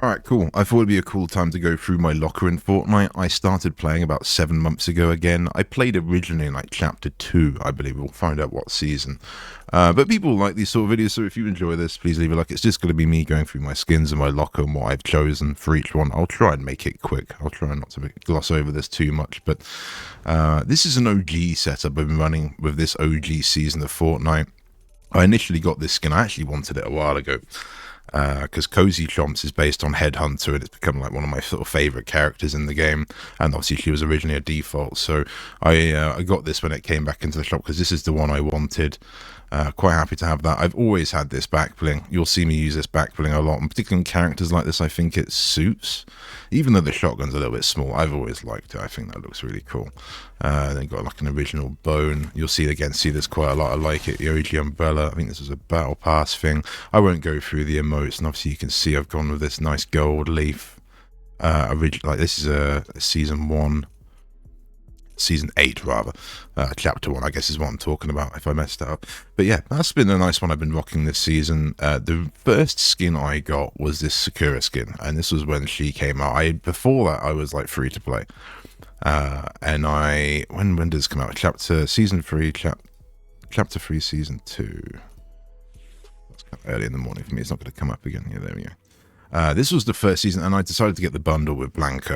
Alright, cool. I thought it'd be a cool time to go through my locker in Fortnite. I started playing about 7 months ago again. I played originally in like chapter 2, I believe. We'll find out what season. But people like these sort of videos, so if you enjoy this, please leave a like. It's just going to be me going through my skins and my locker and what I've chosen for each one. I'll try and make it quick. I'll try not to gloss over this too much. But this is an OG setup I've been running with this OG season of Fortnite. I initially got this skin. I actually wanted it a while ago. Because Cozy Chomps is based on Headhunter, and it's become like one of my sort of favorite characters in the game. And obviously, she was originally a default, so I got this when it came back into the shop because this is the one I wanted. Quite happy to have that. I've always had this back bling. You'll see me use this back bling a lot, and particularly in characters like this, I think it suits. Even though the shotgun's a little bit small, I've always liked it. I think that looks really cool. Then got like an original bone. You'll see this quite a lot. I like it. The OG umbrella. I think this is a battle pass thing. I won't go through the emotes, and obviously you can see I've gone with this nice gold leaf. Like this is a season 1. Season 8 rather, chapter 1 I guess is what I'm talking about if I messed that up. But yeah, that's been a nice one I've been rocking this season. The first skin I got was this Sakura skin, and this was when she came out. Before that I was like free to play, and when did this come out? Chapter 3 season 2. That's kind of early in the morning for me. It's not going to come up again. Yeah, there we go. This was the first season, and I decided to get the bundle with Blanc.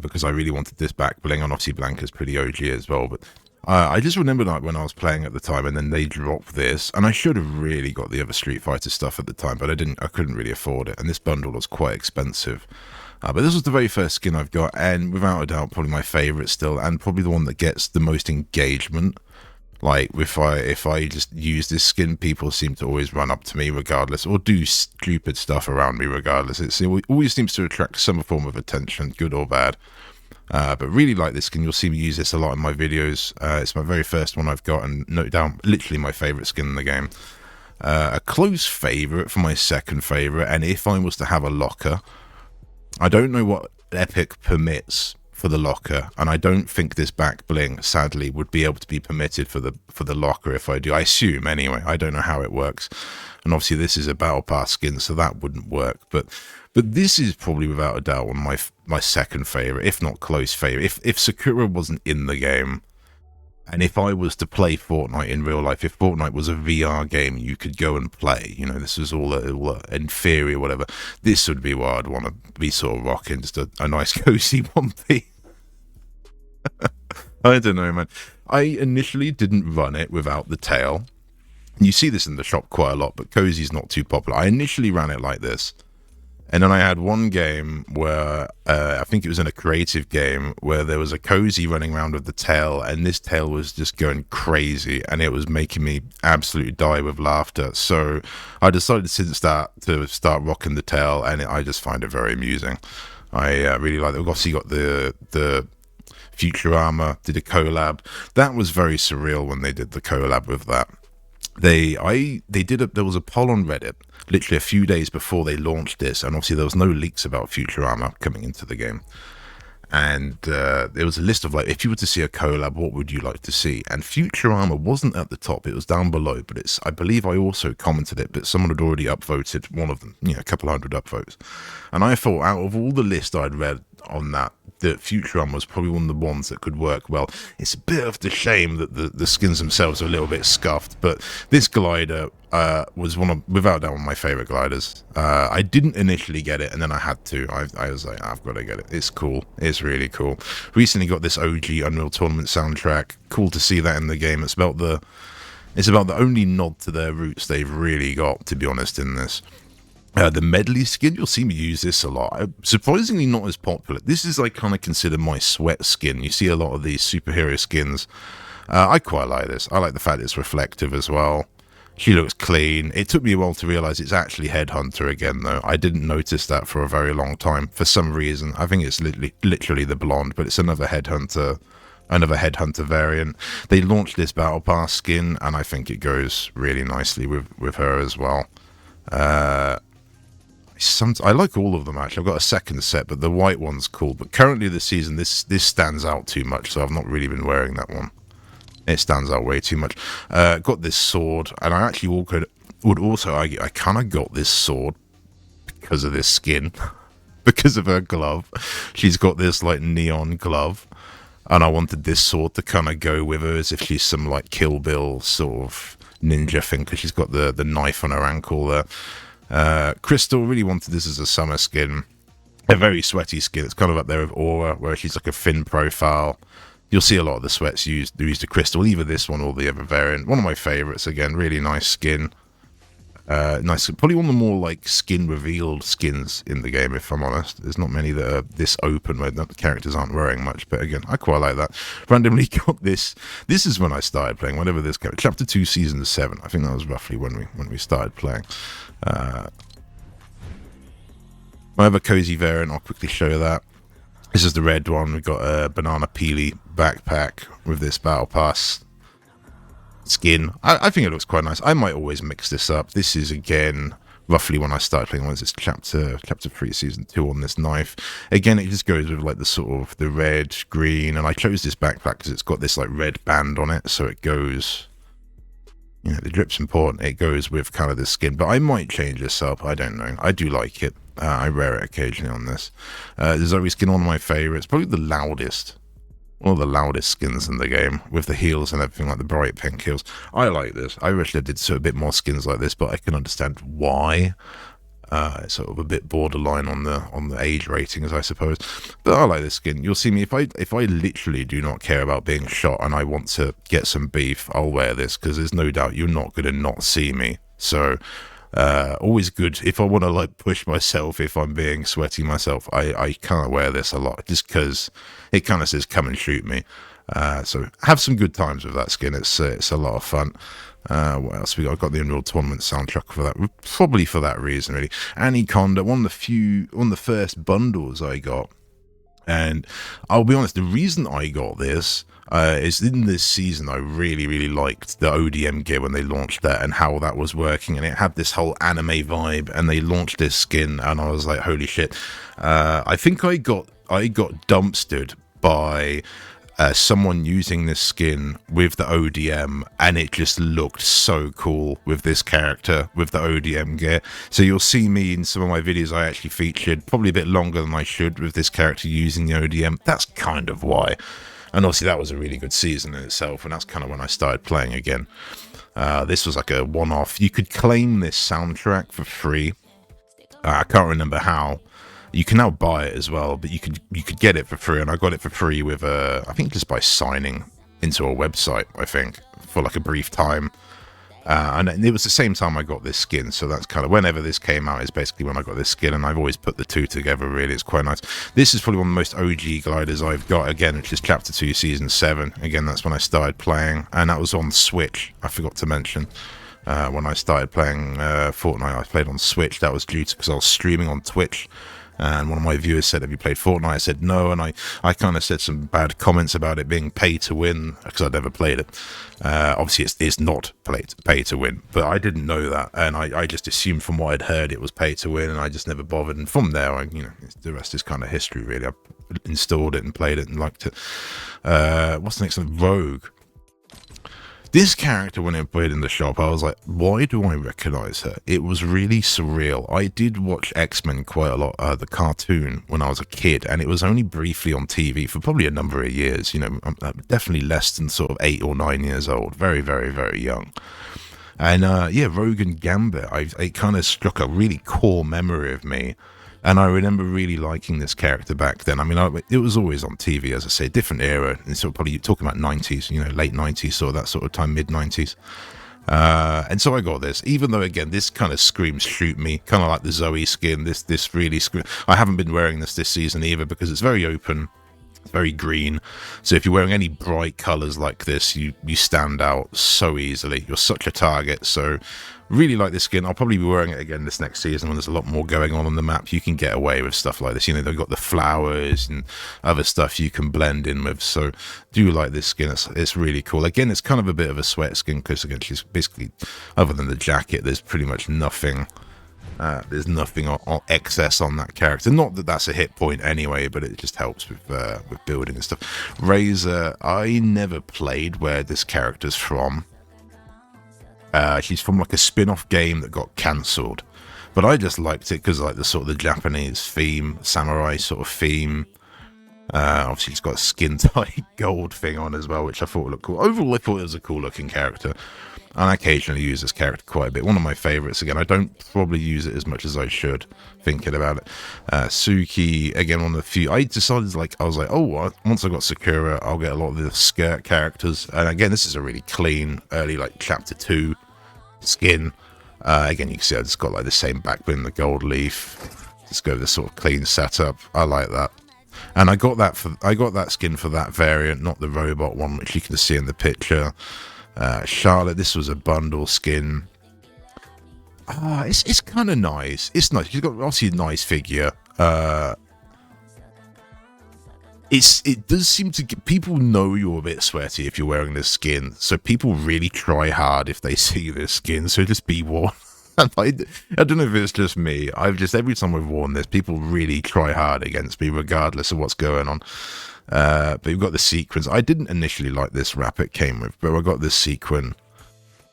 Because I really wanted this back bling, and obviously Blanca's pretty OG as well. But I just remember like when I was playing at the time, and then they dropped this, and I should have really got the other Street Fighter stuff at the time, but I couldn't really afford it, and this bundle was quite expensive. But this was the very first skin I've got, and without a doubt, probably my favourite still, and probably the one that gets the most engagement. Like, if I just use this skin, people seem to always run up to me regardless, or do stupid stuff around me regardless. It always seems to attract some form of attention, good or bad. But really like this skin. You'll see me use this a lot in my videos. It's my very first one I've got, and note down, literally my favourite skin in the game. A close favourite for my second favourite, and if I was to have a locker, I don't know what Epic permits for the locker, and I don't think this back bling sadly would be able to be permitted for the locker if I do. I assume anyway. I don't know how it works, and obviously this is a battle pass skin, so that wouldn't work. But this is probably without a doubt one of my second favorite, if not close favorite. If Sakura wasn't in the game, and if I was to play Fortnite in real life, if Fortnite was a VR game you could go and play, you know, this was all in theory or whatever, this would be what I'd want to be sort of rocking, just a nice cozy 1p. I don't know, man. I initially didn't run it without the tail. You see this in the shop quite a lot, but cozy's not too popular. I initially ran it like this. And then I had one game where, I think it was in a creative game, where there was a cozy running around with the tail, and this tail was just going crazy, and it was making me absolutely die with laughter. So I decided since that to start rocking the tail, and I just find it very amusing. I really like it. We've obviously got the Futurama, did a collab. That was very surreal when they did the collab with that. There was a poll on Reddit literally a few days before they launched this, and obviously there was no leaks about Futurama coming into the game, and there was a list of like, if you were to see a collab, what would you like to see? And Futurama wasn't at the top, it was down below, but I believe I also commented it, but someone had already upvoted one of them, a couple hundred upvotes, and I thought out of all the list I'd read on that Futurama was probably one of the ones that could work well. It's a bit of the shame that the skins themselves are a little bit scuffed, but this glider was without doubt one of my favorite gliders. I didn't initially get it, and then I had to. I was like, I've got to get it. It's cool. It's really cool. Recently got this OG Unreal Tournament soundtrack. Cool to see that in the game. It's about the only nod to their roots they've really got, to be honest, in this. The Medley skin, you'll see me use this a lot. Surprisingly not as popular. This is, I kind of consider my sweat skin. You see a lot of these superhero skins. I quite like this. I like the fact it's reflective as well. She looks clean. It took me a while to realise it's actually Headhunter again, though. I didn't notice that for a very long time, for some reason. I think it's literally the blonde, but it's another Headhunter variant. They launched this Battle Pass skin, and I think it goes really nicely with her as well. I like all of them, actually. I've got a second set, but the white one's cool. But currently this season, this stands out too much, so I've not really been wearing that one. It stands out way too much. Got this sword, and I actually would also argue I kind of got this sword because of this skin, because of her glove. She's got this like neon glove, and I wanted this sword to kind of go with her as if she's some like Kill Bill sort of ninja thing, because she's got the knife on her ankle there. Crystal really wanted this as a summer skin, a very sweaty skin. It's kind of up there with Aura, where she's like a thin profile. You'll see a lot of the sweats used a Crystal, either this one or the other variant. One of my favorites, again, really nice skin. Nice, probably one of the more like skin revealed skins in the game, if I'm honest. There's not many that are this open where the characters aren't wearing much, but again, I quite like that. Randomly got this. This is when I started playing, whenever this came. Chapter 2, Season 7. I think that was roughly when we started playing. My other cozy variant, I'll quickly show you that. This is the red one. We've got a banana peely backpack with this battle pass skin. I think it looks quite nice. I might always mix this up. This is, again, roughly when I started playing. What is this? Chapter 3, Season 2 on this knife. Again, it just goes with like the sort of the red, green, and I chose this backpack because it's got this like red band on it, so it goes... You know, the drip's important. It goes with kind of the skin, but I might change this up. I don't know. I do like it. I wear it occasionally on this. The Zoe skin, one of my favorites. Probably the loudest. One of the loudest skins in the game, with the heels and everything, like the bright pink heels. I like this. I wish they did a bit more skins like this, but I can understand why. It's sort of a bit borderline on the age ratings, I suppose. But I like this skin. You'll see me, if I literally do not care about being shot and I want to get some beef, I'll wear this, because there's no doubt you're not going to not see me. So always good if I want to like push myself, if I'm being sweaty myself, I kind of wear this a lot, just because it kind of says come and shoot me. So have some good times with that skin. It's a lot of fun. What else we got? I got the Unreal Tournament soundtrack for that, probably for that reason, really. Anaconda, one of the first bundles I got, and I'll be honest, the reason I got this is in this season I really liked the ODM gear when they launched that and how that was working, and it had this whole anime vibe, and they launched this skin, and I was like, holy shit. I think I got dumpstered by someone using this skin with the ODM, and it just looked so cool with this character with the ODM gear. So you'll see me in some of my videos I actually featured, probably a bit longer than I should, with this character using the ODM. That's kind of why. And obviously that was a really good season in itself, and that's kind of when I started playing again. This was like a one-off. You could claim this soundtrack for free. I can't remember how. You can now buy it as well, but you could get it for free, and I got it for free with I think just by signing into a website, I think, for like a brief time. And it was the same time I got this skin, so that's kind of whenever this came out is basically when I got this skin, and I've always put the two together, really. It's quite nice. This is probably one of the most OG gliders I've got, again, which is Chapter 2, Season 7. Again, that's when I started playing, and that was on Switch, I forgot to mention. When I started playing Fortnite, I played on Switch. That was due to because I was streaming on Twitch. And one of my viewers said, have you played Fortnite? I said no, and I kind of said some bad comments about it being pay to win, because I'd never played it. Obviously, it's not pay to win, but I didn't know that, and I just assumed from what I'd heard it was pay to win, and I just never bothered. And from there, the rest is kind of history, really. I installed it and played it and liked it. What's the next one? Rogue. This character, when it played in the shop, I was like, why do I recognize her? It was really surreal. I did watch X-Men quite a lot, the cartoon, when I was a kid, and it was only briefly on TV for probably a number of years. I'm definitely less than sort of 8 or 9 years old. Very, very, very young. And yeah, Rogue and Gambit, it kind of struck a really core memory of me. And I remember really liking this character back then. I mean, it was always on TV, as I say, different era. And so probably talking about 90s, late 90s, sort of that sort of time, mid 90s. And so I got this, even though, again, this kind of screams shoot me, kind of like the Zoe skin. This really screams. I haven't been wearing this season either, because it's very open. It's very green. So if you're wearing any bright colors like this, you stand out so easily. You're such a target. So really like this skin. I'll probably be wearing it again this next season when there's a lot more going on the map. You can get away with stuff like this. They've got the flowers and other stuff you can blend in with. So do like this skin. It's really cool. Again, it's kind of a bit of a sweat skin, because again, she's basically, other than the jacket, there's pretty much nothing. There's nothing on excess on that character. Not that that's a hit point anyway, but it just helps with building and stuff. RAZER, I never played where this character's from. She's from like a spin-off game that got cancelled. But I just liked it because like the sort of the Japanese theme, samurai sort of theme. Obviously, he's got a skin-tight gold thing on as well, which I thought looked cool. Overall, I thought it was a cool-looking character. And I occasionally use this character quite a bit. One of my favorites. Again, I don't probably use it as much as I should, thinking about it. Suki, again, one of the few. I decided, I was like, oh, once I got Sakura, I'll get a lot of the skirt characters. And again, this is a really clean, early, Chapter 2 skin. Again, you can see I just got, the same back bling, the gold leaf. Just go with the sort of clean setup. I like that. And I got that skin for that variant, not the robot one, which you can see in the picture. Charlotte, this was a bundle skin. It's kind of nice. It's nice. She's got obviously a nice figure. It does seem to get, people know you're a bit sweaty if you're wearing this skin, so people really try hard if they see this skin. So just be warned. I don't know if it's just me. Every time I've worn this, people really try hard against me, regardless of what's going on. But you've got the sequins. I didn't initially like this wrap it came with, but I got this sequin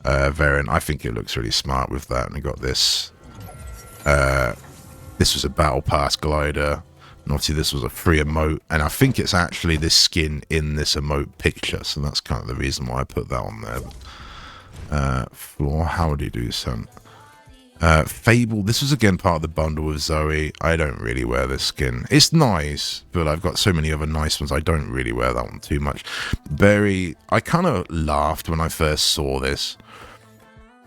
variant. I think it looks really smart with that. And I got this. This was a battle pass glider. And obviously this was a free emote. And I think it's actually this skin in this emote picture. So that's kind of the reason why I put that on there. Floor, how do you do some? Fable, this was again part of the bundle with Zoe. I don't really wear this skin. It's nice, but I've got so many other nice ones. I don't really wear that one too much. Berry, I kind of laughed when I first saw this,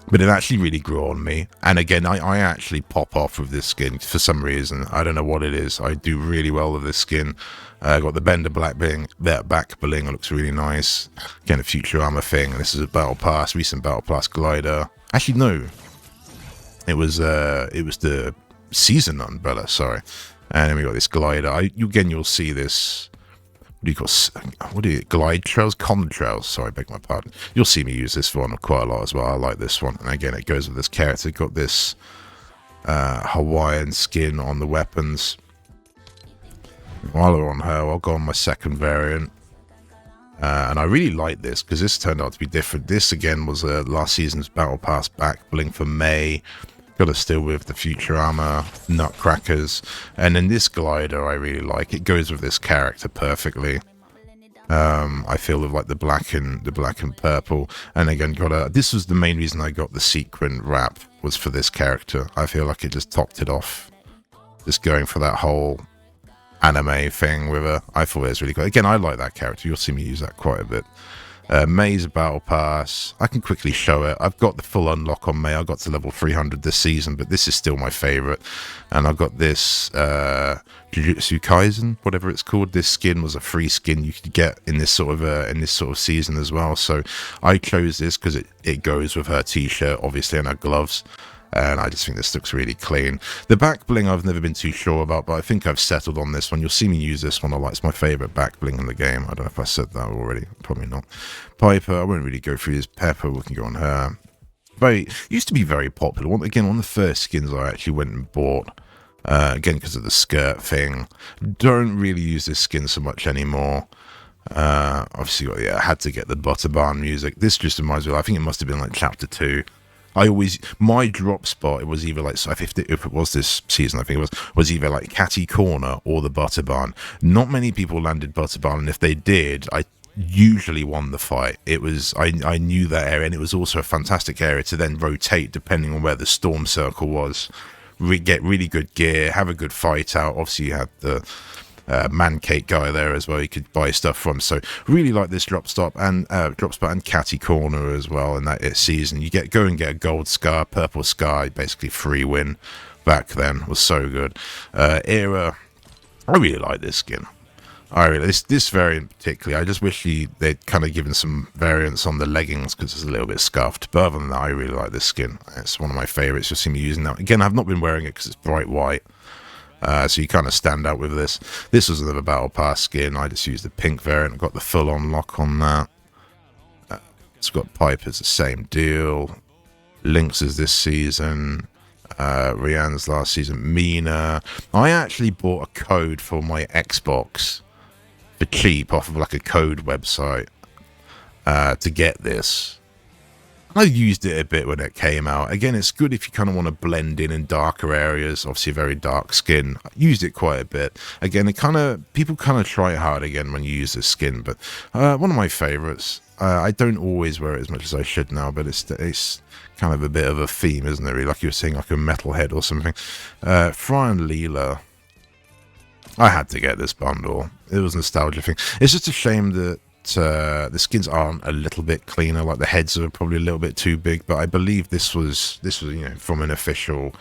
but it actually really grew on me. And again, I actually pop off with this skin for some reason. I don't know what it is. I do really well with this skin. I got the Bender back bling. It looks really nice. Again, a Futurama thing. This is a battle pass, recent battle pass glider. Actually, no. It was the season umbrella, sorry. And then we got this glider. You'll see this. Glide trails? Contrails, sorry, beg my pardon. You'll see me use this one quite a lot as well. I like this one. And again, it goes with this character. Got this Hawaiian skin on the weapons. While we're on her, I'll go on my second variant. And I really like this because this turned out to be different. This again was last season's Battle Pass back bling for May. Got to still with the Futurama nutcrackers. And then this glider I really like. It goes with this character perfectly. I feel with the black and purple. And again, this was the main reason I got the sequin wrap, was for this character. I feel like it just topped it off. Just going for that whole anime thing with her. I thought it was really cool. Again, I like that character. You'll see me use that quite a bit. May's Battle Pass. I can quickly show it. I've got the full unlock on May. I got to level 300 this season, but this is still my favorite. And I've got this Jujutsu Kaisen, whatever it's called. This skin was a free skin you could get in this sort of season as well. So I chose this because it goes with her t-shirt, obviously, and her gloves. And I just think this looks really clean. The back bling I've never been too sure about, but I think I've settled on this one. You'll see me use this one a lot. It's my favourite back bling in the game. I don't know if I said that already. Probably not. Piper, I won't really go through this. Pepper, we can go on her. Used to be very popular. One of the first skins I actually went and bought. Again, because of the skirt thing. Don't really use this skin so much anymore. Obviously, I had to get the Butterbarn music. This just reminds me, I think it must have been Chapter 2. My drop spot, it was either if it was this season, I think it was either Catty Corner or the Butterbarn. Not many people landed Butterbarn, and if they did, I usually won the fight. I knew that area, and it was also a fantastic area to then rotate depending on where the storm circle was. Get really good gear, have a good fight out. Obviously, you had the Manake guy there as well. You could buy stuff from. So really like this drop spot and Catty Corner as well. In that season, you go and get a gold scar, purple scar, basically free win. Back then was so good. Era, I really like this skin. This variant particularly. I just wish they'd kind of given some variants on the leggings because it's a little bit scuffed. But other than that, I really like this skin. It's one of my favorites. You'll see me using that. Again, I've not been wearing it because it's bright white. So you kind of stand out with this. This was another Battle Pass skin. I just used the pink variant. I got the full unlock on that. It's got Piper's the same deal. Lynx is this season. Rianne's last season. Mina. I actually bought a code for my Xbox for cheap off of a code website to get this. I used it a bit when it came out. Again, it's good if you kind of want to blend in darker areas. Obviously, a very dark skin. I used it quite a bit. Again, people kind of try it hard again when you use this skin. But one of my favorites. I don't always wear it as much as I should now, but it's kind of a bit of a theme, isn't it? Really, like you were saying, like a metalhead or something. Fry and Leela. I had to get this bundle. It was a nostalgia thing. It's just a shame that the skins aren't a little bit cleaner. Like the heads are probably a little bit too big. But I believe this was from an official.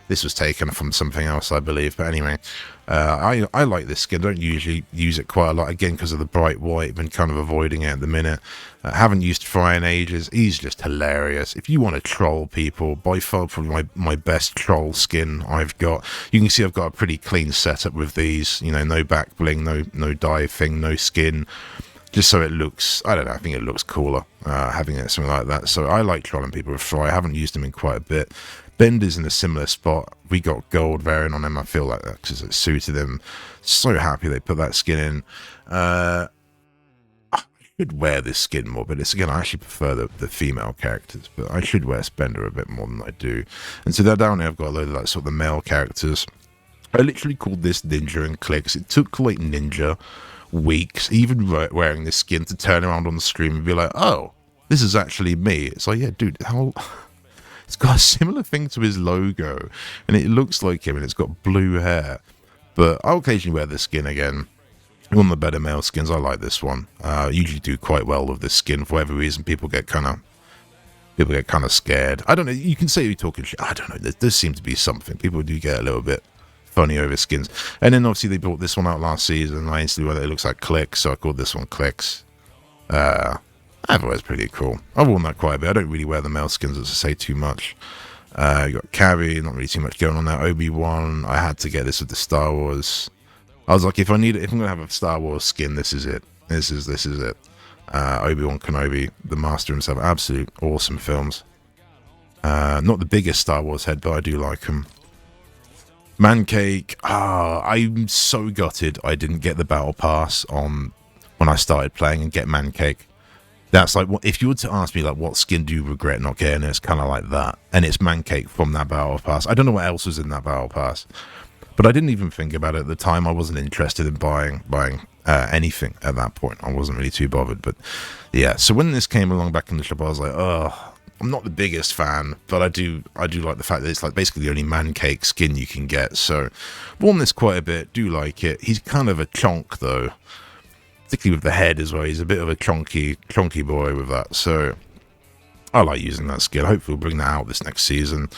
This was taken from something else, I believe. But anyway, I like this skin. Don't usually use it quite a lot, again, because of the bright white. Been kind of avoiding it at the minute. Haven't used Fry in ages. He's just hilarious. If you want to troll people, by far probably my best troll skin I've got. You can see I've got a pretty clean setup with these. You know, no back bling, no dye thing, no skin. Just so it looks, I don't know, I think it looks cooler having it something like that. So I like trolling people with Fry. I haven't used them in quite a bit. Bender's in a similar spot. We got gold variant on him. I feel like that because it suited him. So happy they put that skin in. I should wear this skin more, but it's, again, I actually prefer the female characters, but I should wear Spender a bit more than I do. And so down here I've got a load of like sort of the male characters. I literally called this Ninja and Clicks. It took like Ninja weeks, even wearing this skin, to turn around on the stream and be like, oh, this is actually me. It's like, yeah, dude, how... It's got a similar thing to his logo, and it looks like him, and it's got blue hair. But I'll occasionally wear this skin again. One of the better male skins. I like this one. Usually do quite well with this skin. For whatever reason, people get kind of scared. I don't know. You can say you're talking shit. I don't know. There does seem to be something. People do get a little bit funny over skins. And then obviously they brought this one out last season, and I instantly went, it looks like Clicks, so I called this one Clicks. Otherwise, pretty cool. I've worn that quite a bit. I don't really wear the male skins, as I say, too much. You got Cabby, not really too much going on there. ObiWan, I had to get this with the Star Wars. I was like, if I'm gonna have a Star Wars skin, this is it. This is it. Obi-Wan Kenobi, the master himself, absolute awesome films. Not the biggest Star Wars head, but I do like him. Manake, I'm so gutted I didn't get the battle pass on when I started playing and get Manake. That's like, if you were to ask me, like, what skin do you regret not getting, it's kind of like that. And it's Manake from that battle pass. I don't know what else was in that battle pass, but I didn't even think about it at the time. I wasn't interested in buying anything at that point. I wasn't really too bothered. But yeah, so when this came along back in the shop, I was like, oh, I'm not the biggest fan, but I do like the fact that it's like basically the only Manake skin you can get. So worn this quite a bit, do like it. He's kind of a chonk though, particularly with the head as well. He's a bit of a chonky boy with that. So I like using that skin. Hopefully we'll bring that out this next season.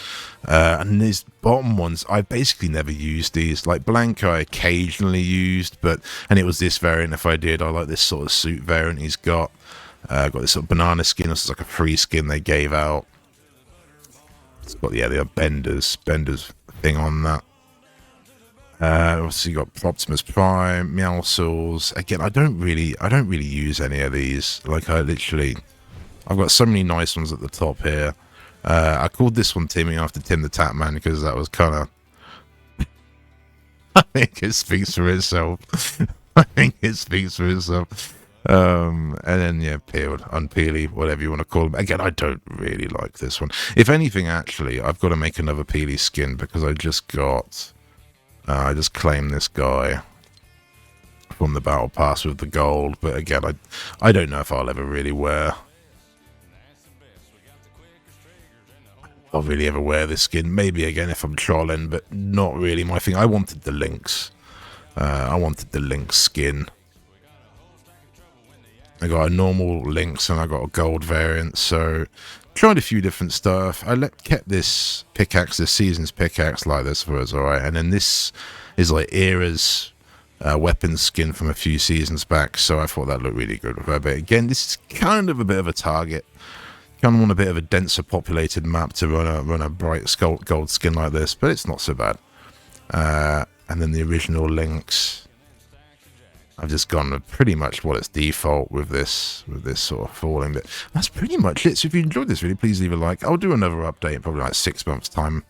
And these bottom ones, I basically never used these. Like Blanc I occasionally used, and it was this variant if I did. I like this sort of suit variant he's got. Got this sort of banana skin. This is like a free skin they gave out. It's got, yeah, the Bender's thing on that. Obviously you got Optimus Prime, Meowscles. Again, I don't really use any of these. Like I've got so many nice ones at the top here. I called this one Timmy after Tim the Tap Man because that was kind of... I think it speaks for itself. And then, yeah, peeled, unpeely, whatever you want to call them. Again, I don't really like this one. If anything, actually, I've got to make another peely skin because I just claimed this guy from the battle pass with the gold. But again, I don't know if I'll ever really wear... I'll really ever wear this skin. Maybe again if I'm trolling, but not really my thing. I wanted the Lynx. Skin. I got a normal Lynx and I got a gold variant, so tried a few different stuff. I kept this pickaxe, this season's pickaxe like this for us, alright, and then this is like Era's weapon skin from a few seasons back, so I thought that looked really good with her. But again, this is kind of a bit of a target. Kind of want a bit of a denser populated map to run a bright gold skin like this, but it's not so bad. And then the original Lynx. I've just gone with pretty much what it's default with this sort of falling bit. That's pretty much it. So if you enjoyed this video, please leave a like. I'll do another update in probably like 6 months time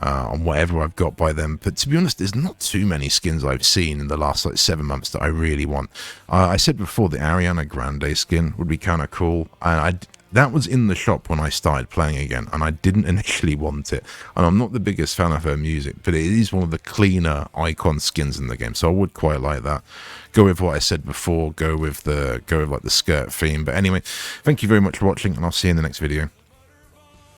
on whatever I've got by then. But to be honest, there's not too many skins I've seen in the last like 7 months that I really want. I said before the Ariana Grande skin would be kind of cool. And that was in the shop when I started playing again, and I didn't initially want it. And I'm not the biggest fan of her music, but it is one of the cleaner icon skins in the game, so I would quite like that. Go with what I said before, go with like the skirt theme. But anyway, thank you very much for watching, and I'll see you in the next video.